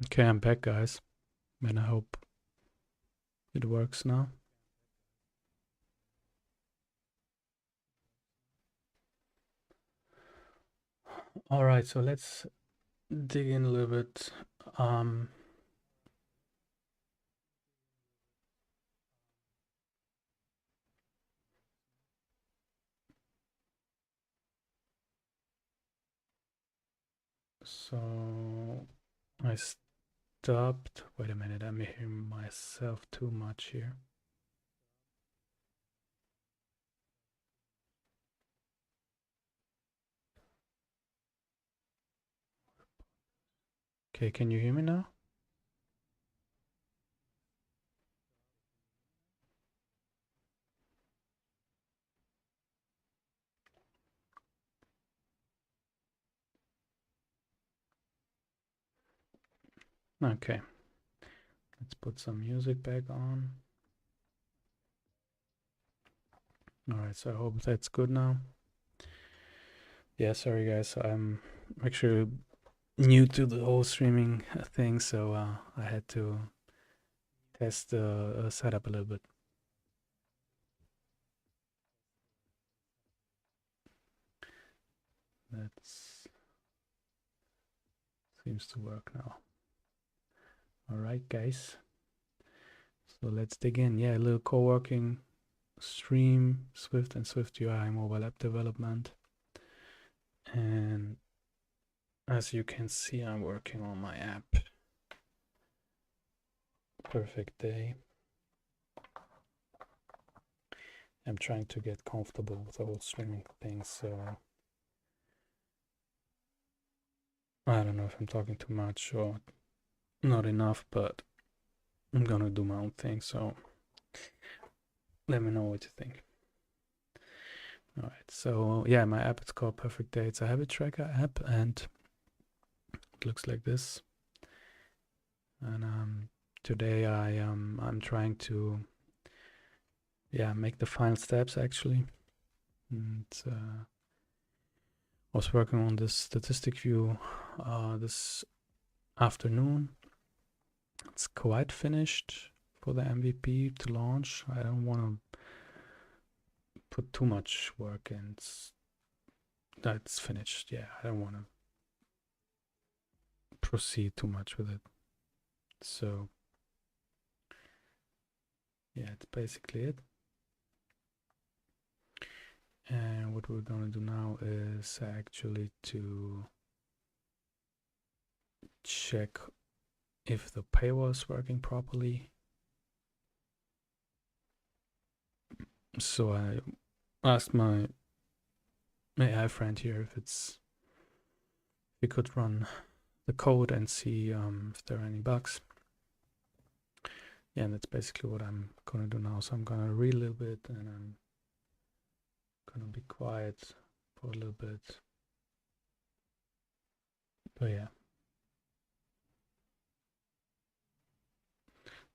Okay, I'm back, guys, and I hope it works now. All right, so let's dig in a little bit. Um, so I stopped. Wait a minute, I'm hearing myself too much here. Okay, can you hear me now? Okay, let's put some music back on. All right, so I hope that's good now. Yeah, sorry guys, I'm actually new to the whole streaming thing, so I had to test the setup a little bit. That seems to work now. All right, guys. So let's dig in. Yeah, a little co-working stream, Swift and Swift UI mobile app development. And as you can see, I'm working on my app. Perfect day. I'm trying to get comfortable with the whole streaming thing, so I don't know if I'm talking too much or not enough, but I'm gonna do my own thing, so let me know what you think. All right, so yeah, my app is called Perfect Day. It's a habit tracker app, and it looks like this. And today I'm trying to make the final steps actually. And I was working on this statistic view this afternoon. It's quite finished for the MVP to launch. I don't want to put too much work in. That's finished. Yeah, I don't want to proceed too much with it. So yeah, it's basically it. And what we're gonna do now is actually to check if the paywall is working properly. So I asked my AI friend here if we could run the code and see if there are any bugs. Yeah, and that's basically what I'm gonna do now. So I'm gonna read a little bit and I'm gonna be quiet for a little bit. But yeah,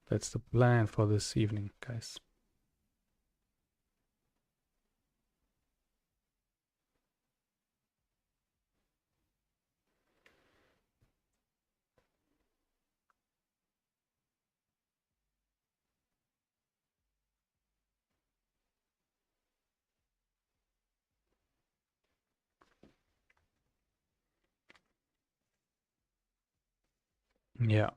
that's the plan for this evening, guys. Yeah.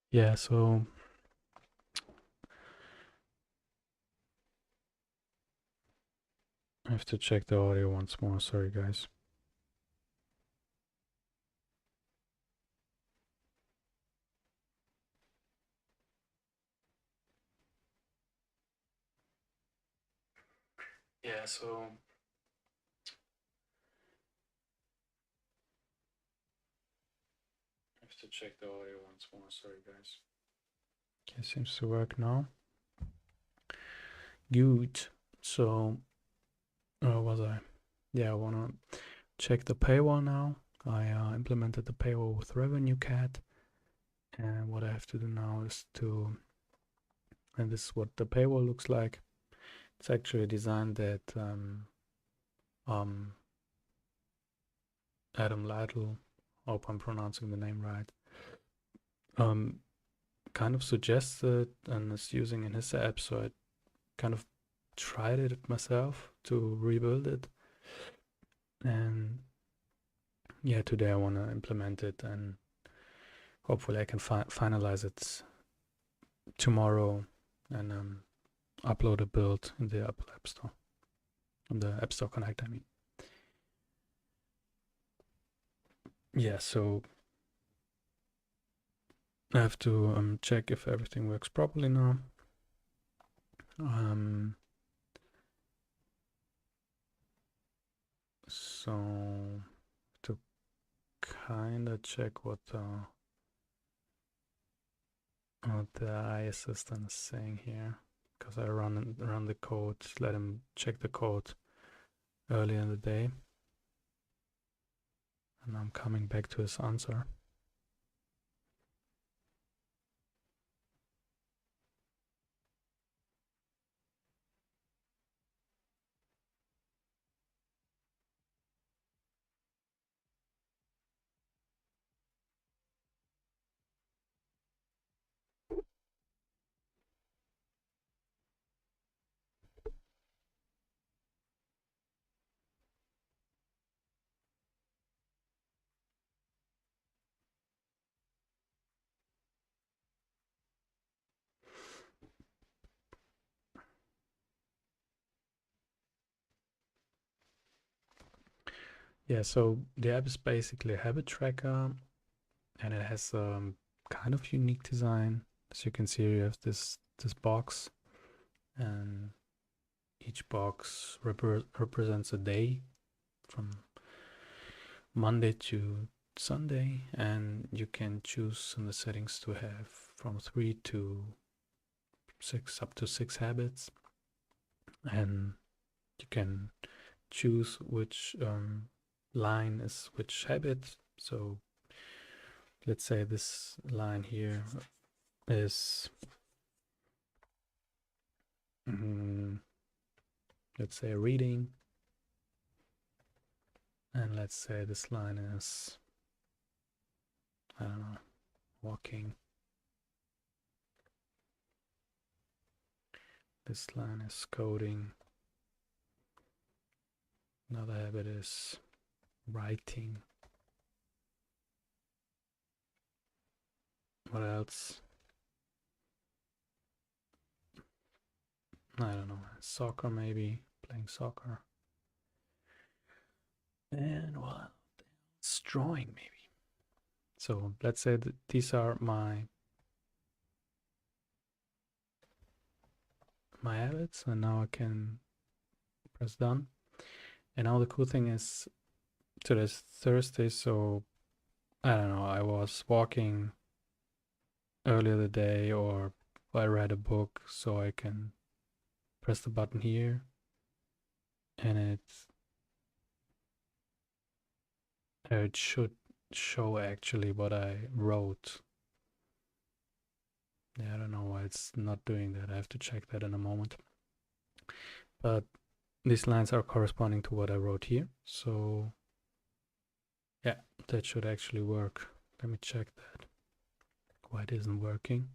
Yeah, so I have to check the audio once more. Sorry, guys. Yeah, so I have to check the audio once more. Sorry, guys. Okay, seems to work now. Good. So, where was I? Yeah, I wanna check the paywall now. I implemented the paywall with Revenue Cat, and what I have to do now is to, and this is what the paywall looks like. It's actually a design that um, Adam Lytle, hope I'm pronouncing the name right, um, kind of suggested and is using in his app. So I kind of tried it myself to rebuild it, and yeah, today I want to implement it, and hopefully I can finalize it tomorrow and upload a build in the Apple App Store, on the App Store Connect. I mean, yeah. So I have to check if everything works properly now. So to kind of check what the AI assistant is saying here, because I run the code, let him check the code earlier in the day, and I'm coming back to his answer. Yeah, so the app is basically a habit tracker, and it has kind of unique design. As you can see, you have this box, and each box represents a day from Monday to Sunday, and you can choose in the settings to have from 3 to 6, up to 6 habits, and you can choose which line is which habit. So let's say this line here is mm, let's say reading, and let's say this line is, I don't know, walking. This line is coding. Another habit is writing. What else? I don't know. Soccer, maybe, playing soccer. And what? It's drawing, maybe. So let's say that these are my habits, and now I can press done. And now the cool thing is, today's Thursday, so I don't know. I was walking earlier the day, or I read a book, so I can press the button here, and it should show actually what I wrote. Yeah, I don't know why it's not doing that. I have to check that in a moment. But these lines are corresponding to what I wrote here. So yeah, that should actually work. Let me check that. Why it isn't working.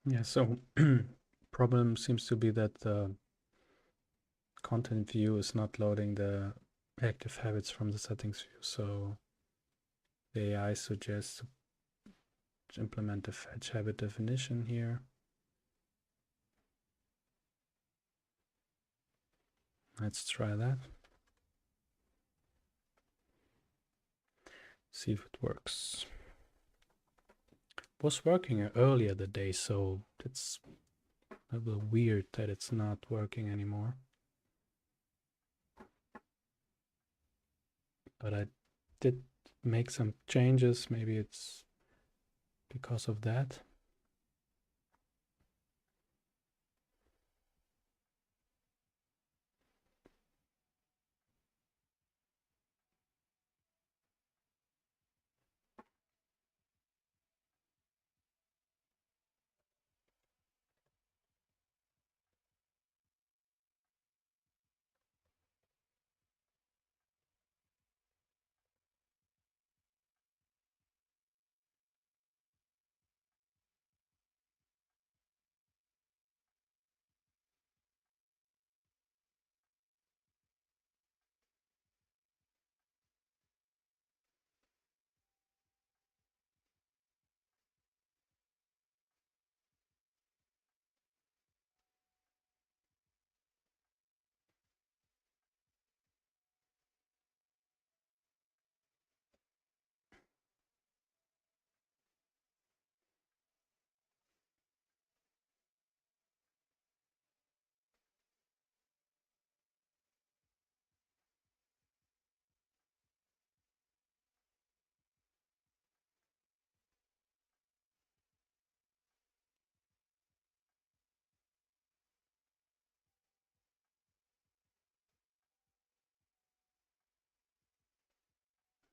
Yeah, so problem seems to be that the content view is not loading the active habits from the settings view. So the AI suggests to implement a fetch habit definition here. Let's try that. See if it works. It was working earlier the day, so it's a little weird that it's not working anymore. But I did make some changes. Maybe it's because of that.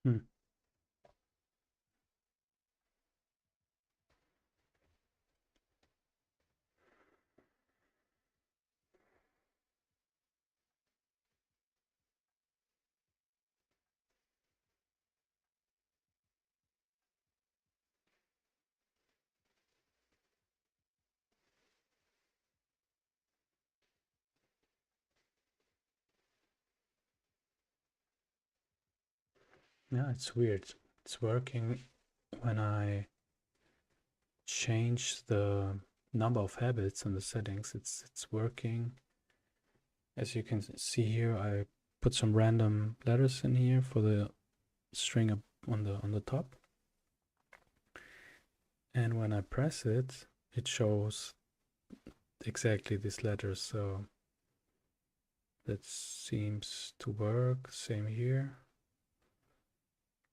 Hmm. Yeah, it's weird. It's working when I change the number of habits in the settings. It's working. As you can see here, I put some random letters in here for the string up on the top. And when I press it, it shows exactly these letters. So that seems to work. Same here.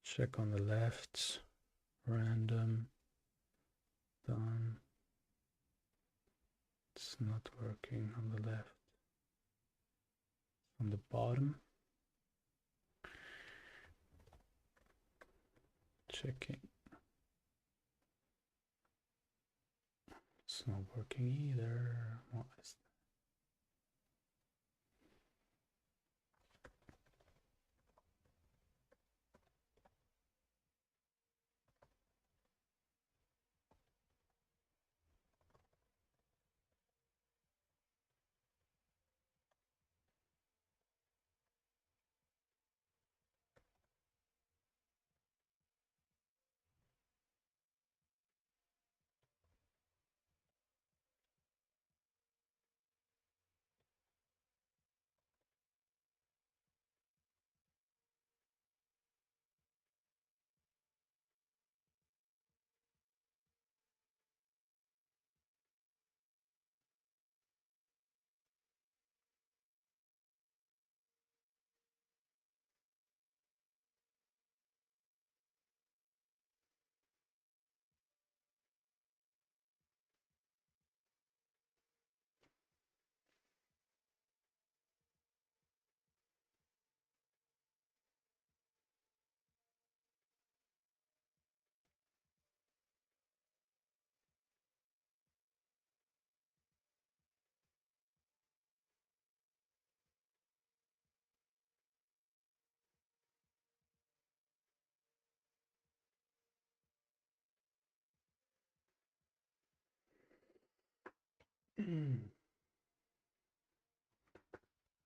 Check on the left. Random. Done. It's not working on the left. On the bottom. Checking. It's not working either. What is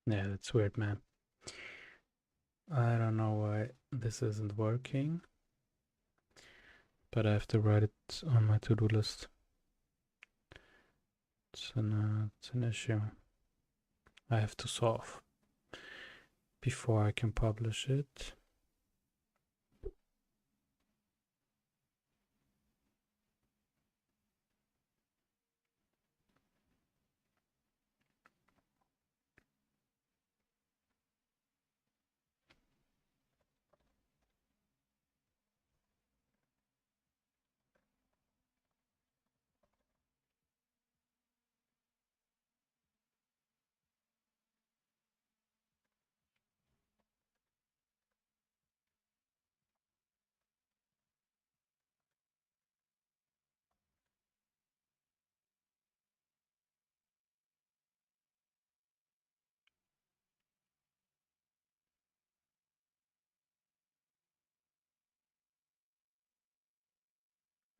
Yeah, that's weird, man. I don't know why this isn't working, but I have to write it on my to-do list. It's an issue I have to solve before I can publish it.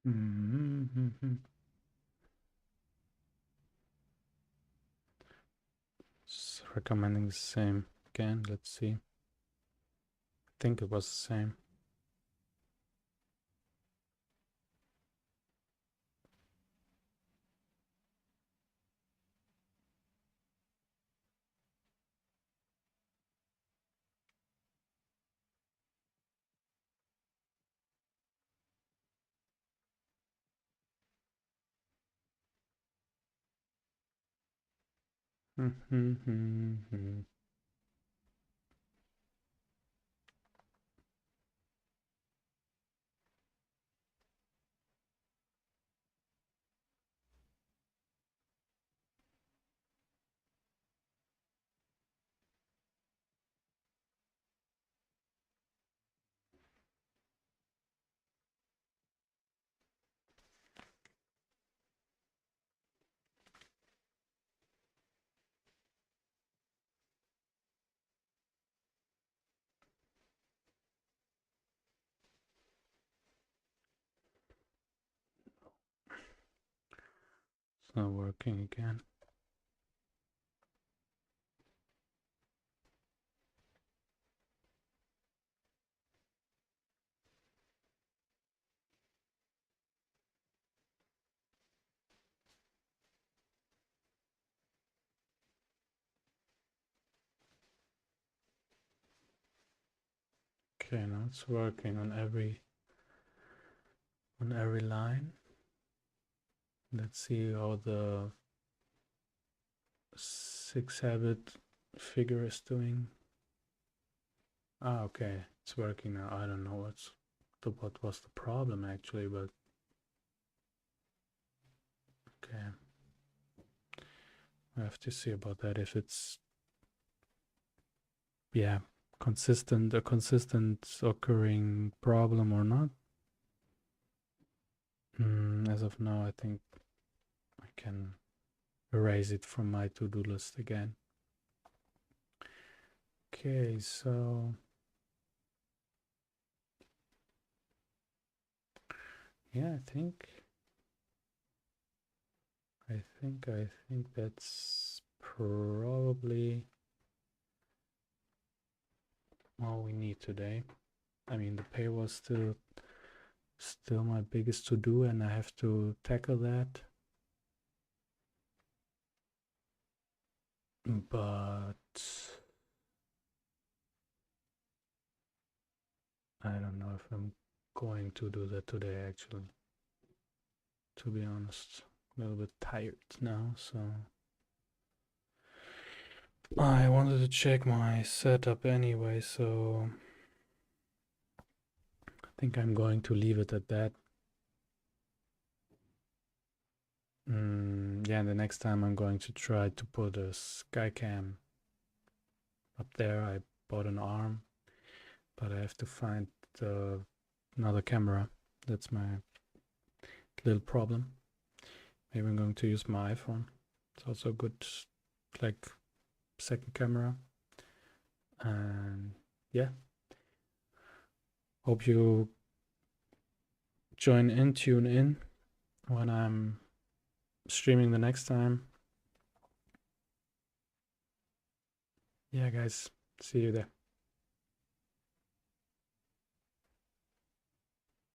Mm-hmm. It's recommending the same again. Let's see. I think it was the same. Mm-hmm. It's not working again. Okay, now it's working on every line. Let's see how the 6 habit figure is doing. Ah, okay, it's working now. I don't know what was the problem actually, but okay. I have to see about that if it's yeah a consistent occurring problem or not. As of now, I think I can erase it from my to-do list again. Okay, so yeah, I think that's probably all we need today. I mean, the pay was still my biggest to do, and I have to tackle that. But I don't know if I'm going to do that today, actually. To be honest, a little bit tired now, so I wanted to check my setup anyway, so I think I'm going to leave it at that. Yeah, the next time I'm going to try to put a Skycam up there. I bought an arm, but I have to find another camera. That's my little problem. Maybe I'm going to use my iPhone. It's also a good, like, second camera. And yeah, hope you tune in when I'm streaming the next time. Yeah, guys, see you there.